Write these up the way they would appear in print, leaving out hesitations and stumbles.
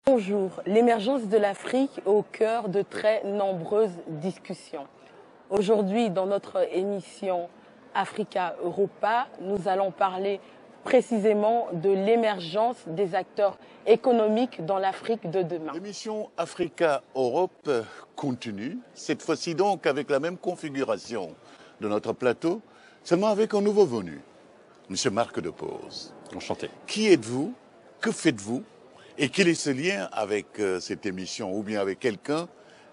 Bonjour, l'émergence de l'Afrique est au cœur de très nombreuses discussions. Aujourd'hui, dans notre émission Africa Europa, nous allons parler précisément de l'émergence des acteurs économiques dans l'Afrique de demain. L'émission Africa Europe continue, cette fois-ci donc avec la même configuration de notre plateau, seulement avec un nouveau venu, M. Marc Depose. Enchanté. Qui êtes-vous? Que faites-vous? Et quel est ce lien avec cette émission ou bien avec quelqu'un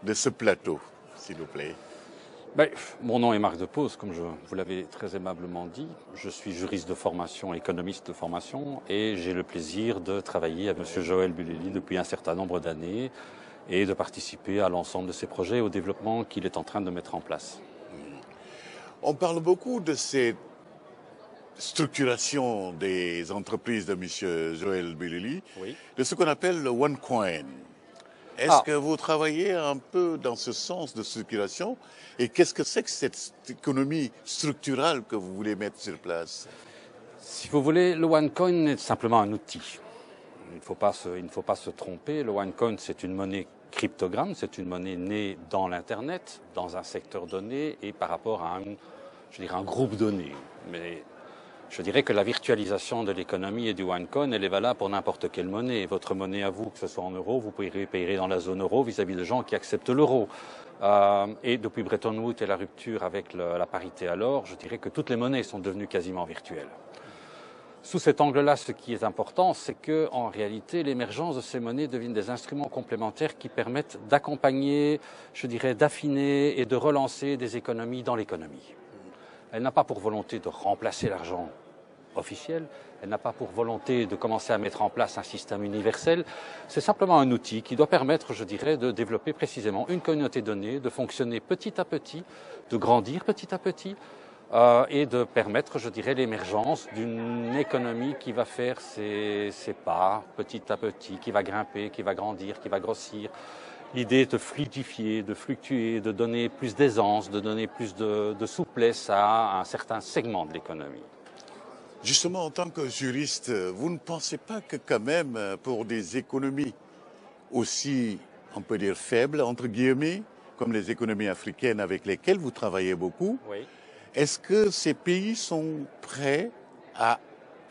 de ce plateau, s'il vous plaît? Mon nom est Marc Depose, comme vous l'avez très aimablement dit. Je suis juriste de formation, économiste de formation, et j'ai le plaisir de travailler avec M. Joël Bulelli depuis un certain nombre d'années et de participer à l'ensemble de ses projets et au développement qu'il est en train de mettre en place. On parle beaucoup de cette structuration des entreprises de M. Joël Bulelli, Oui. de ce qu'on appelle le OneCoin. Est-ce que vous travaillez un peu dans ce sens de structuration? Et qu'est-ce que c'est que cette économie structurale que vous voulez mettre sur place? Si vous voulez, le OneCoin est simplement un outil. Il ne faut pas se tromper. Le OneCoin, c'est une monnaie cryptogramme, c'est une monnaie née dans l'Internet, dans un secteur donné et par rapport à un groupe donné. Mais je dirais que la virtualisation de l'économie et du OneCoin, elle est valable pour n'importe quelle monnaie. Votre monnaie à vous, que ce soit en euros, vous payerez dans la zone euro vis-à-vis de gens qui acceptent l'euro. Et depuis Bretton Woods et la rupture avec la parité à l'or, je dirais que toutes les monnaies sont devenues quasiment virtuelles. Sous cet angle-là, ce qui est important, c'est que, en réalité, l'émergence de ces monnaies deviennent des instruments complémentaires qui permettent d'accompagner, je dirais, d'affiner et de relancer des économies dans l'économie. Elle n'a pas pour volonté de remplacer l'argent officiel, elle n'a pas pour volonté de commencer à mettre en place un système universel, c'est simplement un outil qui doit permettre, je dirais, de développer précisément une communauté donnée, de fonctionner petit à petit, de grandir petit à petit, et de permettre, je dirais, l'émergence d'une économie qui va faire ses pas petit à petit, qui va grimper, qui va grandir, qui va grossir. L'idée est de fluidifier, de fluctuer, de donner plus d'aisance, de donner plus de souplesse à un certain segment de l'économie. Justement, en tant que juriste, vous ne pensez pas que quand même, pour des économies aussi, on peut dire, faibles, entre guillemets, comme les économies africaines avec lesquelles vous travaillez beaucoup, Oui. est-ce que ces pays sont prêts à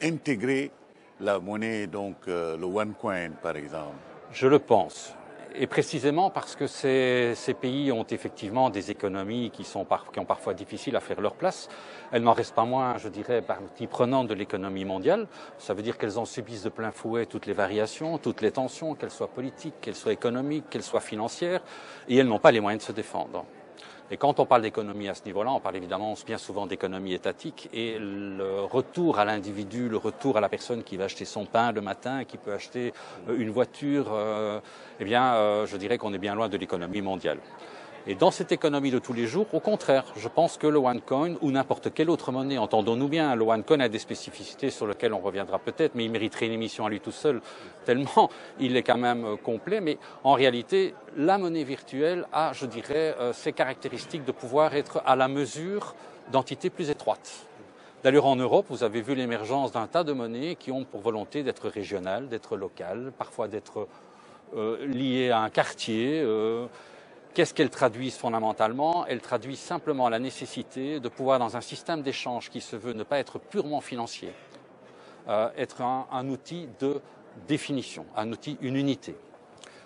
intégrer la monnaie, donc le OneCoin par exemple? Je le pense. Et précisément parce que ces pays ont effectivement des économies qui ont parfois difficiles à faire leur place. Elles n'en restent pas moins, je dirais, partie prenante de l'économie mondiale. Ça veut dire qu'elles en subissent de plein fouet toutes les variations, toutes les tensions, qu'elles soient politiques, qu'elles soient économiques, qu'elles soient financières, et elles n'ont pas les moyens de se défendre. Et quand on parle d'économie à ce niveau-là, on parle évidemment bien souvent d'économie étatique et le retour à l'individu, le retour à la personne qui va acheter son pain le matin, qui peut acheter une voiture, je dirais qu'on est bien loin de l'économie mondiale. Et dans cette économie de tous les jours, au contraire, je pense que le OneCoin ou n'importe quelle autre monnaie, entendons-nous bien, le OneCoin a des spécificités sur lesquelles on reviendra peut-être, mais il mériterait une émission à lui tout seul, tellement il est quand même complet. Mais en réalité, la monnaie virtuelle a, je dirais, ces caractéristiques de pouvoir être à la mesure d'entités plus étroites. D'ailleurs, en Europe, vous avez vu l'émergence d'un tas de monnaies qui ont pour volonté d'être régionales, d'être locales, parfois d'être liées à un quartier. Qu'est-ce qu'elles traduisent fondamentalement? Elles traduisent simplement la nécessité de pouvoir, dans un système d'échange qui se veut ne pas être purement financier, être un outil de définition, un outil, une unité.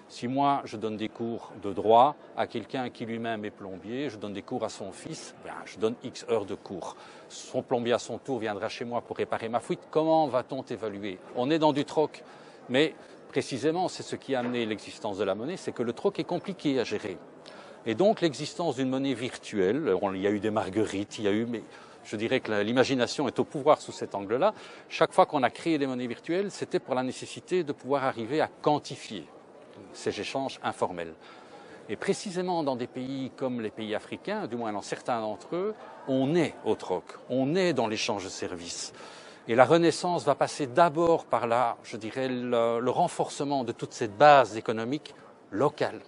Si moi, je donne des cours de droit à quelqu'un qui lui-même est plombier, je donne des cours à son fils, je donne X heures de cours. Son plombier, à son tour, viendra chez moi pour réparer ma fuite. Comment va-t-on évaluer? On est dans du troc, mais précisément, c'est ce qui a amené l'existence de la monnaie, c'est que le troc est compliqué à gérer. Et donc l'existence d'une monnaie virtuelle, il y a eu des marguerites, mais je dirais que l'imagination est au pouvoir sous cet angle-là. Chaque fois qu'on a créé des monnaies virtuelles, c'était pour la nécessité de pouvoir arriver à quantifier ces échanges informels. Et précisément dans des pays comme les pays africains, du moins dans certains d'entre eux, on est au troc, on est dans l'échange de services. Et la renaissance va passer d'abord par le renforcement de toute cette base économique locale.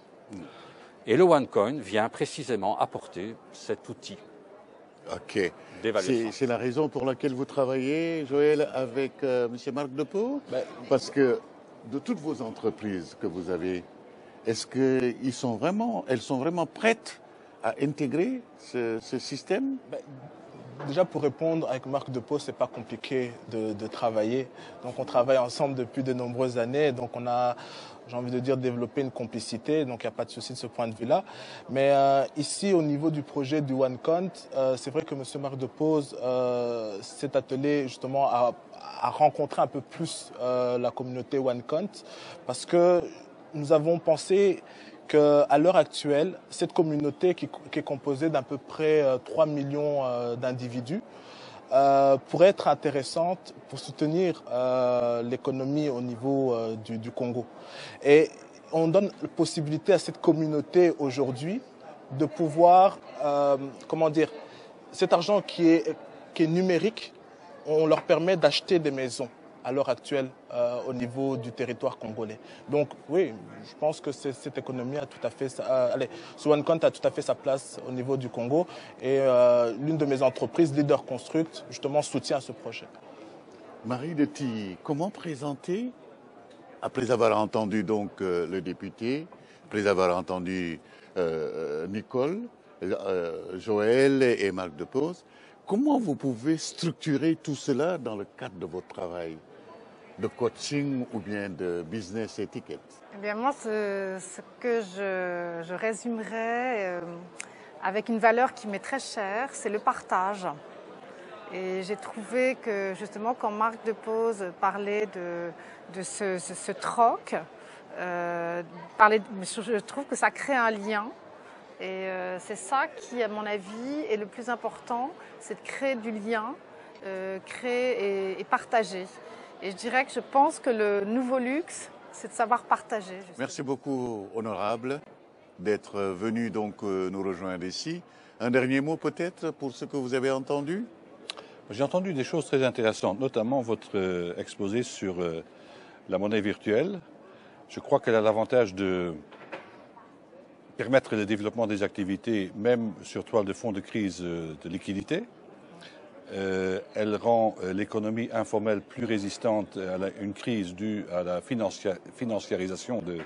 Et le OneCoin vient précisément apporter cet outil d'évaluation. C'est la raison pour laquelle vous travaillez, Joël, avec M. Marc Depose? Parce que de toutes vos entreprises que vous avez, est-ce qu'elles sont vraiment prêtes à intégrer ce système? Déjà, pour répondre, avec Marc Depose, c'est pas compliqué de travailler. Donc, on travaille ensemble depuis de nombreuses années. Donc, on a, j'ai envie de dire, développé une complicité. Donc, il n'y a pas de souci de ce point de vue-là. Mais ici, au niveau du projet du OneCount, c'est vrai que M. Marc Depose s'est attelé justement à rencontrer un peu plus la communauté OneCount, parce que nous avons pensé qu'à l'heure actuelle, cette communauté qui est composée d'à peu près 3 millions d'individus pourrait être intéressante pour soutenir l'économie au niveau du Congo. Et on donne la possibilité à cette communauté aujourd'hui de pouvoir, comment dire, cet argent qui est numérique, on leur permet d'acheter des maisons à l'heure actuelle au niveau du territoire congolais. Donc oui, je pense que cette économie a tout à fait, ce OneCount a tout à fait sa place au niveau du Congo, et l'une de mes entreprises, Leader Construct, justement soutient ce projet. Marie de Tilly, comment présenter, après avoir entendu donc le député, après avoir entendu Nicole, Joël et Marc Depose, comment vous pouvez structurer tout cela dans le cadre de votre travail de coaching ou bien de business etiquette? Eh bien, moi, ce que je résumerais avec une valeur qui m'est très chère, c'est le partage. Et j'ai trouvé que justement, quand Marc Depose parlait de ce troc, je trouve que ça crée un lien. Et c'est ça qui, à mon avis, est le plus important, c'est de créer du lien, créer et partager. Et je dirais que je pense que le nouveau luxe, c'est de savoir partager. Justement. Merci beaucoup, honorable, d'être venu donc nous rejoindre ici. Un dernier mot peut-être pour ce que vous avez entendu? J'ai entendu des choses très intéressantes, notamment votre exposé sur la monnaie virtuelle. Je crois qu'elle a l'avantage de permettre le développement des activités, même sur toile de fond de crise de liquidité. Elle rend l'économie informelle plus résistante à une crise due à la financiarisation de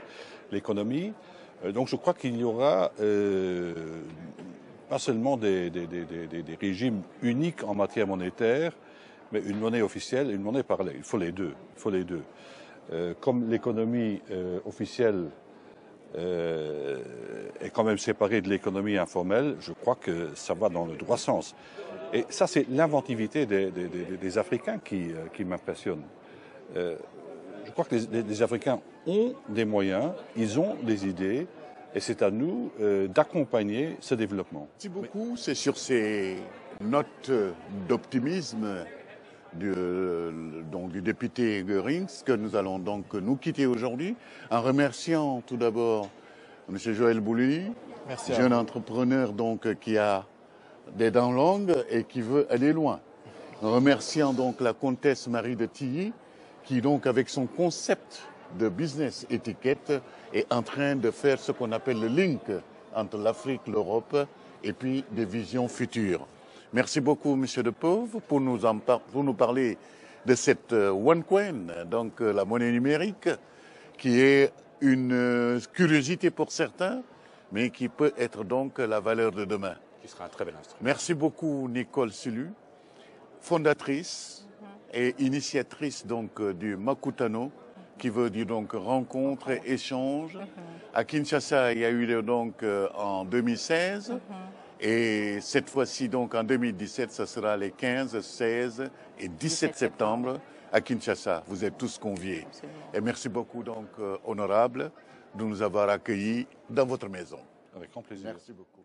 l'économie. Donc je crois qu'il y aura pas seulement des régimes uniques en matière monétaire, mais une monnaie officielle et une monnaie parallèle. Il faut les deux. Comme l'économie officielle est quand même séparée de l'économie informelle, je crois que ça va dans le droit sens. Et ça, c'est l'inventivité des Africains qui m'impressionne. Je crois que les Africains ont des moyens, ils ont des idées, et c'est à nous d'accompagner ce développement. Merci beaucoup. C'est sur ces notes d'optimisme du député Goerings que nous allons donc nous quitter aujourd'hui, en remerciant tout d'abord M. Joël Boulouy, jeune entrepreneur donc qui a des dents longues et qui veut aller loin. En remerciant donc la comtesse Marie de Tilly, qui donc avec son concept de business étiquette est en train de faire ce qu'on appelle le link entre l'Afrique, l'Europe et puis des visions futures. Merci beaucoup, Monsieur Depose, pour nous parler de cette OneCoin, donc la monnaie numérique, qui est une curiosité pour certains, mais qui peut être donc la valeur de demain. Qui sera un très bel instrument. Merci beaucoup, Nicole Sulu, fondatrice et initiatrice donc du Makutano, qui veut dire donc rencontre et échange. À Kinshasa, il y a eu donc en 2016. Et cette fois-ci, donc en 2017, ce sera les 15, 16 et 17 septembre à Kinshasa. Vous êtes tous conviés. Absolument. Et merci beaucoup, donc, honorable, de nous avoir accueillis dans votre maison. Avec grand plaisir. Merci beaucoup.